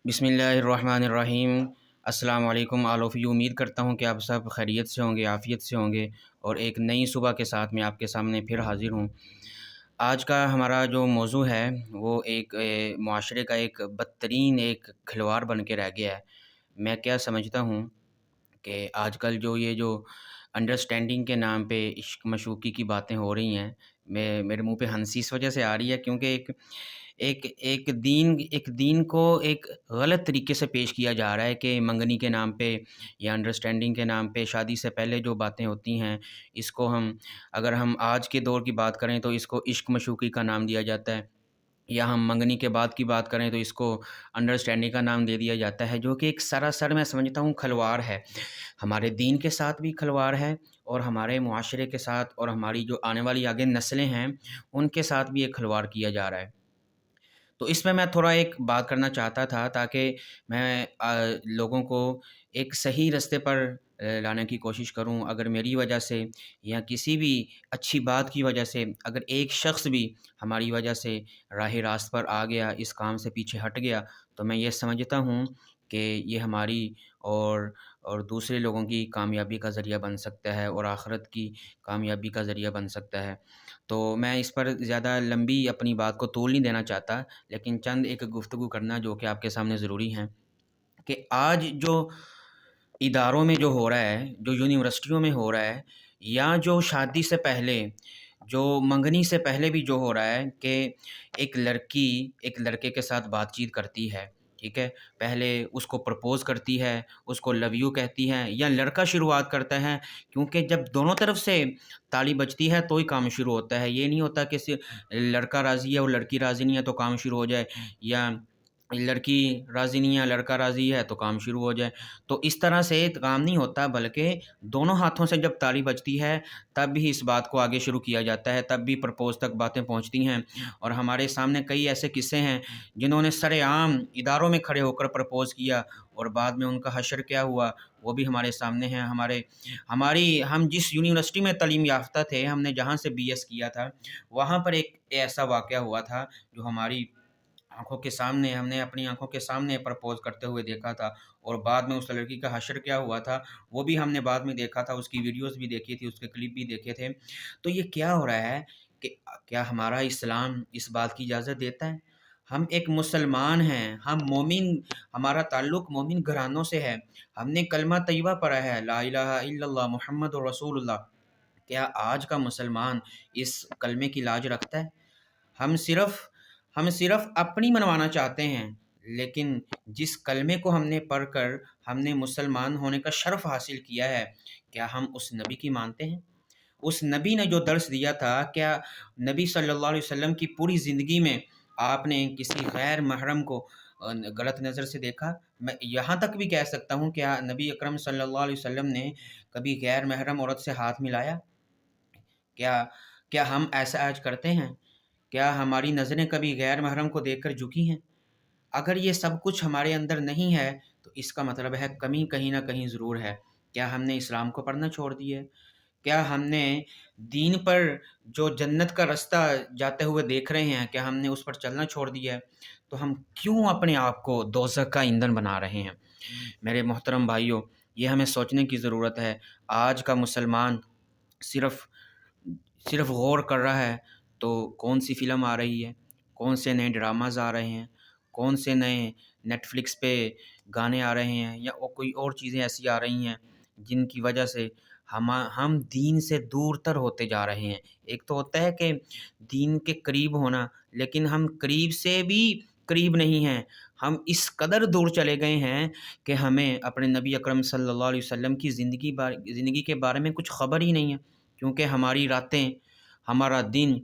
बिस्मिल्लाहिर्रहमानिर्रहीम। अस्सलाम वालेकुम ऑल ऑफ़ यू। उम्मीद करता हूँ कि आप सब खैरियत से होंगे, आफ़ियत से होंगे और एक नई सुबह के साथ मैं आपके सामने फिर हाज़िर हूँ। आज का हमारा जो मौज़ू है वो एक मुआशरे का एक बदतरीन एक खिलवाड़ बन के रह गया है। मैं क्या समझता हूँ कि आजकल जो अंडरस्टैंडिंग के नाम पे इश्क-मशूक़ी की बातें हो रही हैं, मेरे मुँह पे हँसी इस वजह से आ रही है क्योंकि एक एक एक दीन को एक गलत तरीके से पेश किया जा रहा है कि मंगनी के नाम पे या अंडरस्टैंडिंग के नाम पे शादी से पहले जो बातें होती हैं, इसको हम अगर हम आज के दौर की बात करें तो इसको इश्क-मशूक़ी का नाम दिया जाता है। या हम मंगनी के बाद की बात करें तो इसको अंडरस्टैंडिंग का नाम दे दिया जाता है, जो कि एक सरासर मैं समझता हूँ खिलवाड़ है। हमारे दीन के साथ भी खिलवाड़ है और हमारे मुआशरे के साथ और हमारी जो आने वाली आगे नस्लें हैं, उनके साथ भी ये खिलवाड़ किया जा रहा है। तो इसमें मैं थोड़ा एक बात करना चाहता था ताकि मैं लोगों को एक सही रास्ते पर लाने की कोशिश करूं। अगर मेरी वजह से या किसी भी अच्छी बात की वजह से अगर एक शख्स भी हमारी वजह से राह रास्त पर आ गया, इस काम से पीछे हट गया, तो मैं ये समझता हूं कि ये हमारी और और दूसरे लोगों की कामयाबी का ज़रिया बन सकता है और आखिरत की कामयाबी का ज़रिया बन सकता है। तो मैं इस पर ज़्यादा लंबी अपनी बात को तूल नहीं देना चाहता, लेकिन चंद एक गुफ्तगू करना जो कि आपके सामने ज़रूरी है कि आज जो इदारों में जो हो रहा है, जो यूनिवर्सिटियों में हो रहा है या जो शादी से पहले, जो मंगनी से पहले भी जो हो रहा है कि एक लड़की एक लड़के के साथ बातचीत करती है, ठीक है? पहले उसको प्रपोज़ करती है, उसको लव यू कहती है या लड़का शुरुआत करता है क्योंकि जब दोनों तरफ से ताली बजती है तो ही काम शुरू होता है। ये नहीं होता कि लड़का राज़ी है और लड़की राज़ी नहीं है तो काम शुरू हो जाए, या लड़की राज़ी नहीं है, लड़का राज़ी है तो काम शुरू हो जाए। तो इस तरह से काम नहीं होता, बल्कि दोनों हाथों से जब ताली बजती है तब भी इस बात को आगे शुरू किया जाता है, तब भी प्रपोज़ तक बातें पहुँचती हैं। और हमारे सामने कई ऐसे किस्से हैं जिन्होंने सरेआम इदारों में खड़े होकर प्रपोज़ किया और बाद में उनका हश्र क्या हुआ, वो भी हमारे सामने है। हम जिस यूनिवर्सिटी में तालीम याफ़्ता थे, हमने जहाँ से बीएस किया था, वहाँ पर एक ऐसा वाक़या हुआ था जो हमारी आँखों के सामने हमने अपनी आँखों के सामने प्रपोज़ करते हुए देखा था और बाद में उस लड़की का हश्र क्या हुआ था, वो भी हमने बाद में देखा था, उसकी वीडियोज़ भी देखी थी, उसके क्लिप भी देखे थे। तो ये क्या हो रहा है कि क्या हमारा इस्लाम इस बात की इजाज़त देता है? हम एक मुसलमान हैं, हम मोमिन, हमारा ताल्लुक़ मोमिन घरानों से है। हमने कलमा तैयबा पढ़ा है, ला इलाहा इल्लल्लाह मुहम्मदुर रसूलुल्लाह। क्या आज का मुसलमान इस कलमे की लाज रखता है? हम सिर्फ़ हम सिर्फ़ अपनी मनवाना चाहते हैं, लेकिन जिस कलमे को हमने पढ़कर हमने मुसलमान होने का शर्फ़ हासिल किया है, क्या हम उस नबी की मानते हैं? उस नबी ने जो दर्स दिया था, क्या नबी सल्लल्लाहु अलैहि वसल्लम की पूरी ज़िंदगी में आपने किसी गैर महरम को गलत नज़र से देखा? मैं यहाँ तक भी कह सकता हूँ, क्या नबी अकरम सल्लल्लाहु अलैहि वसल्लम ने कभी गैर महरम औरत से हाथ मिलाया? क्या क्या हम ऐसा आज करते हैं? क्या हमारी नज़रें कभी गैर महरम को देखकर झुकी हैं? अगर ये सब कुछ हमारे अंदर नहीं है, तो इसका मतलब है कमी कहीं न कहीं ज़रूर है। क्या हमने इस्लाम को पढ़ना छोड़ दिया है? क्या हमने दीन पर जो जन्नत का रास्ता जाते हुए देख रहे हैं, क्या हमने उस पर चलना छोड़ दिया है? तो हम क्यों अपने आप को दोज़ख का ईंधन बना रहे हैं? मेरे मोहतरम भाइयों, ये हमें सोचने की ज़रूरत है। आज का मुसलमान सिर्फ़ सिर्फ़ गौर कर रहा है तो कौन-सी फ़िल्म आ रही है, कौन से नए ड्रामाज़ आ रहे हैं, कौन से नए नेटफ्लिक्स पे गाने आ रहे हैं या कोई और चीज़ें ऐसी आ रही हैं जिनकी वजह से हम दीन से दूर-तर होते जा रहे हैं। एक तो होता है कि दीन के करीब होना, लेकिन हम करीब से भी करीब नहीं हैं। हम इस कदर दूर चले गए हैं कि हमें अपने नबी अकरम सल्लल्लाहु अलैहि वसल्लम की ज़िंदगी के बारे में कुछ ख़बर ही नहीं है। क्योंकि हमारी रातें, हमारा दिन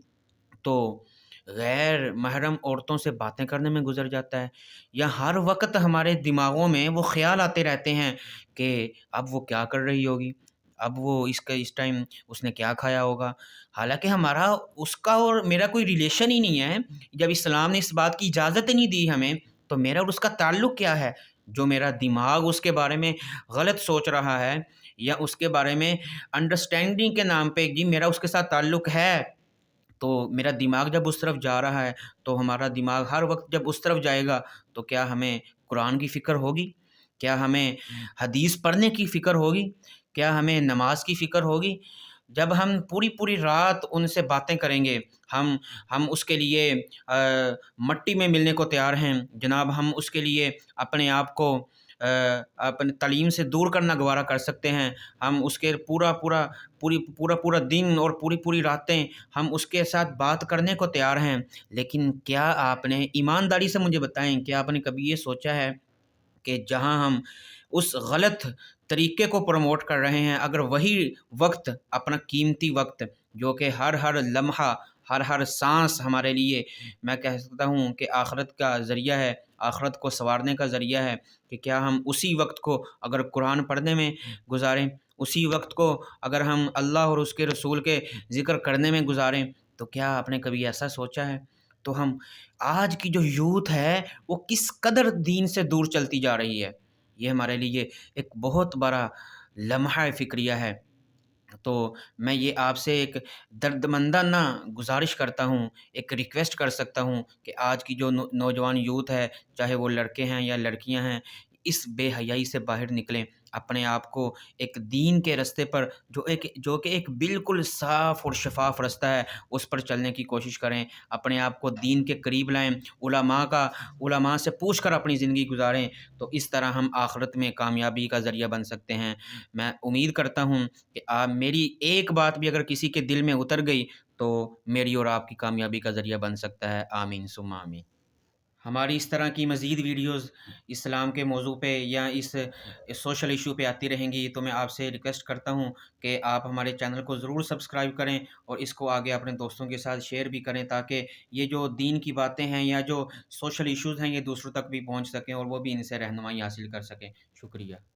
तो गैर महरम औरतों से बातें करने में गुज़र जाता है, या हर वक़्त हमारे दिमागों में वो ख़्याल आते रहते हैं कि अब वो क्या कर रही होगी, अब वो इसका इस टाइम उसने क्या खाया होगा। हालाँकि हमारा उसका और मेरा कोई रिलेशन ही नहीं है। जब इस्लाम ने इस बात की इजाज़त ही नहीं दी हमें, तो मेरा और उसका ताल्लुक़ क्या है? जो मेरा दिमाग उसके बारे में गलत सोच रहा है या उसके बारे में अंडरस्टैंडिंग के नाम पे जी मेरा उसके साथ ताल्लुक़ है, तो मेरा दिमाग जब उस तरफ जा रहा है, तो हमारा दिमाग हर वक़्त जब उस तरफ जाएगा, तो क्या हमें قرآن کی فکر ہوگی؟ کیا ہمیں حدیث پڑھنے کی فکر ہوگی؟ کیا ہمیں نماز کی فکر ہوگی؟ جب ہم پوری پوری رات ان سے باتیں کریں گے، ہم اس کے لیے مٹی میں ملنے کو تیار ہیں جناب، ہم اس کے لیے اپنے آپ کو اپنے تعلیم سے دور کرنا گوارا کر سکتے ہیں، ہم اس کے پورا دن اور پوری پوری راتیں ہم اس کے ساتھ بات کرنے کو تیار ہیں، لیکن کیا آپ نے ایمانداری سے مجھے بتائیں، کیا آپ نے کبھی یہ سوچا ہے کہ جہاں ہم اس غلط طریقے کو پروموٹ کر رہے ہیں، اگر وہی وقت، اپنا قیمتی وقت جو کہ ہر لمحہ، ہر سانس ہمارے لیے، میں کہہ سکتا ہوں کہ آخرت کا ذریعہ ہے، آخرت کو سنوارنے کا ذریعہ ہے، کہ کیا ہم اسی وقت کو اگر قرآن پڑھنے میں گزاریں، اسی وقت کو اگر ہم اللہ اور اس کے رسول کے ذکر کرنے میں گزاریں، تو کیا آپ نے کبھی ایسا سوچا ہے؟ تو ہم آج کی جو یوتھ ہے وہ کس قدر دین سے دور چلتی جا رہی ہے، یہ ہمارے لیے ایک بہت بڑا لمحہ فکریہ ہے۔ تو میں یہ آپ سے ایک دردمندانہ گزارش کرتا ہوں، ایک ریکویسٹ کر سکتا ہوں کہ آج کی جو نوجوان یوتھ ہے، چاہے وہ لڑکے ہیں یا لڑکیاں ہیں، اس بے حیائی سے باہر نکلیں، اپنے آپ کو ایک دین کے رستے پر جو کہ ایک بالکل صاف اور شفاف رستہ ہے، اس پر چلنے کی کوشش کریں، اپنے آپ کو دین کے قریب لائیں، علماء سے پوچھ کر اپنی زندگی گزاریں، تو اس طرح ہم آخرت میں کامیابی کا ذریعہ بن سکتے ہیں۔ میں امید کرتا ہوں کہ آپ میری ایک بات بھی اگر کسی کے دل میں اتر گئی تو میری اور آپ کی کامیابی کا ذریعہ بن سکتا ہے۔ آمین ثم آمین۔ ہماری اس طرح کی مزید ویڈیوز اسلام کے موضوع پہ یا اس سوشل ایشو پہ آتی رہیں گی، تو میں آپ سے ریکویسٹ کرتا ہوں کہ آپ ہمارے چینل کو ضرور سبسکرائب کریں اور اس کو آگے اپنے دوستوں کے ساتھ شیئر بھی کریں، تاکہ یہ جو دین کی باتیں ہیں یا جو سوشل ایشوز ہیں یہ دوسروں تک بھی پہنچ سکیں اور وہ بھی ان سے رہنمائی حاصل کر سکیں۔ شکریہ۔